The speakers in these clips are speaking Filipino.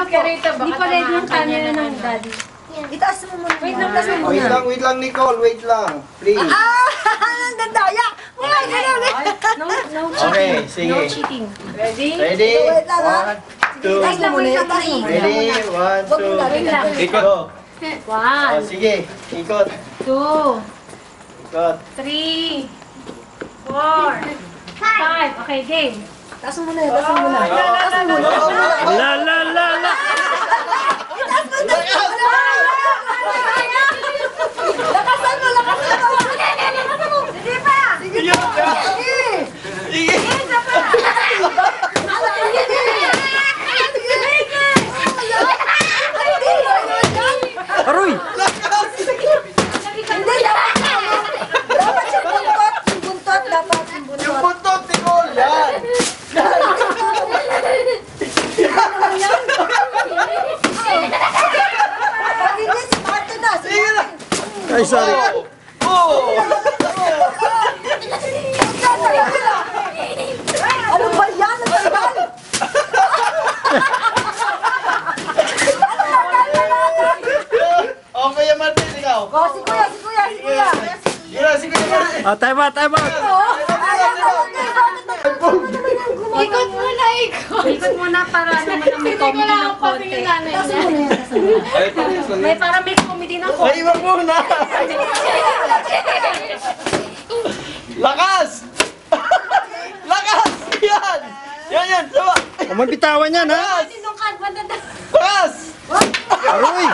ka rito. Hindi pa ready yung camera ng daddy. Itaas mo muna. Wait lang, taas mo muna. Wait lang, Nicole. Wait lang. Please. Ang dandaya! Wala, ganun. No cheating. Okay, sige. No cheating. Ready? Ready? Wait lang, ha? 1, 2. Itaas mo muna, itaas mo muna. Ready? 1, 2. Wait lang. Ikot. Oh, 1, sige. Ikot. 2, Ikot. 3, 4, 5. Okay, game. Itaas mo muna, itaas mo muna. Itaas mo muna. La. Lakasan mo, lakasan mo. Sige pa. Sige pa. Sige. Isa pa. Aroy! Hindi, dapat yung buntot. Yung buntot, dapat yung buntot. Yung buntot, Nicole. Yan. Pag hindi, si Martin na. Si Martin. Ay, sorry. Oh! Ano ba yan? Ano ba yan? Oh, Kuya Martin, ikaw. Oh, si Kuya, si Kuya, si Kuya. Si Kuya Martin. Time out. Ikot muna, ikot. Ikot muna para naman ang may comedy ng konti. Itaas mo muna yan, itaas mo muna. May para may comedy ng Ay, konti. wag muna. Lakas! Lakas! Yan! Yan! Sama! May bitawan yan, ha? Lakas! Aroy!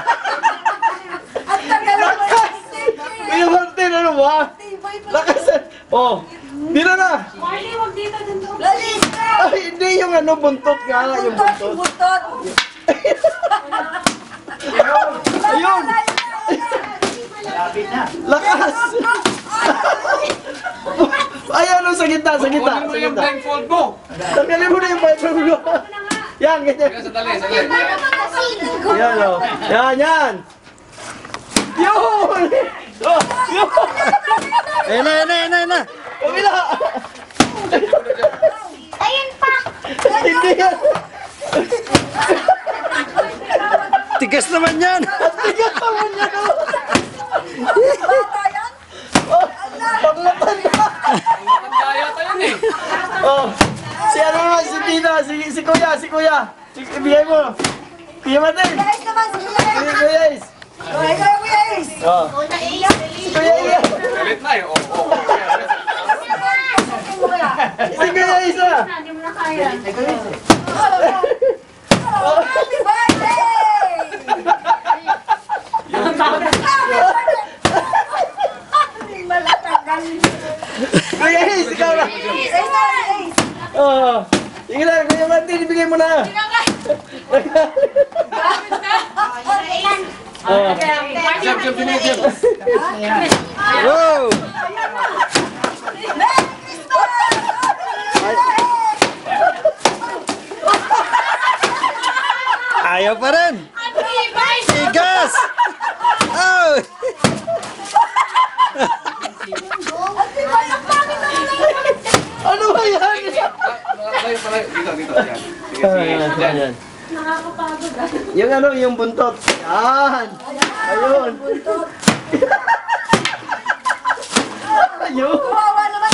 At tagal mo Lakas! Kuya Martin, ano ba? Lakas! Oh! Dito na! Marley, wag dito. Lalis! Ay, hindi yung ano, buntot nga. Yung Buntot, yung buntot. buntot. Ayun! Lakas! Ay, ano, sa gitna, sa gitna. Sa gitna. blindfold mo. Tanggalin mo na yung blindfold mo. Yan, ganyan. Sandali. Yan, oh. Yan. Yun! Oh, yun! Ayun na. Kabila! Ayun pa! Hindi yan! Tigas naman yan! Tigas naman yan, oh! Bata yan? Oh, pangmatanda! Kaya tayo eh. Oh, si ano naman, si Tita, si Kuya. Ibigay mo. Kuya Martin. Guys naman, si Kuya. Kuya Ace. Oh, ikaw, Kuya Ace. Oh. Si Kuya Ace. Galit na eh. Oo. Si Kuya Ace na. Hindi mo na kaya. Happy birthday! Malatagal. Kuya Ace, ikaw na. Ace na, Ace. Oh. Sige na, Kuya Martin, ibigay mo na. Oh. Jump, dinidip. Wow! Merry Christmas! Ayaw pa rin! Tigas! Oh! Ano ba yan? Dito. Yan. Yan. Nakakapagod ah. Yung ano, yung buntot. Yan. Ayun. Ayun. Kawawa naman.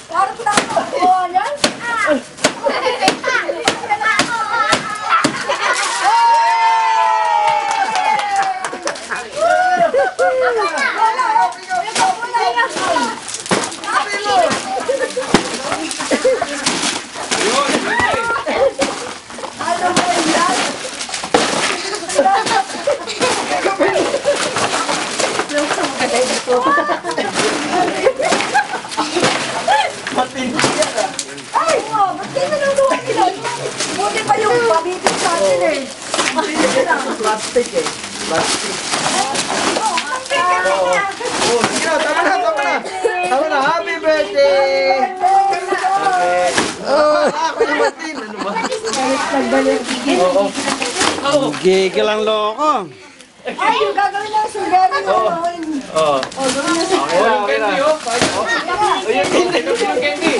Parang tama ko yan. Ano ba yan? Matindi yan ah. Ay, ba't kayo nanonood nila? Buti pa yung pabitin sa atin eh. Plastic eh. Plastic. Oh, sige na, tama na. Tama na, happy birthday! Kuya Martin, ano ba? Oo. Gigil ang loko. Ay, yung gagawin lang sa gari mo. Oh. Oh, gawin na sa... Okay na, okay na. Candy, oh. Ayun, hindi. Yung candy.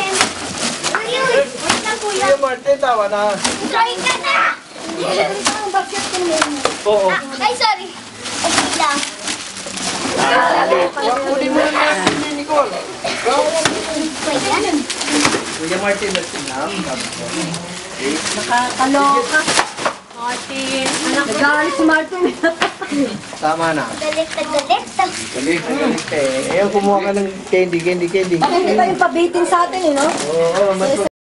Wait lang, kuya. Kuya Martin, tawa na. Try ka na! Ang basket ko mo. Oo. Ay, sorry. Okay lang. Kunin mo na yan, Nicole. Wait lang. Kuya Martin, nasinam. Nakakaloka. Martin, anak ko. Nagalit si Martin. Tama na. Galit na galit. Galit eh. Ayaw, kumuha ka ng candy. Bakit ito yung pabitin sa atin, eh, no? Oo, mas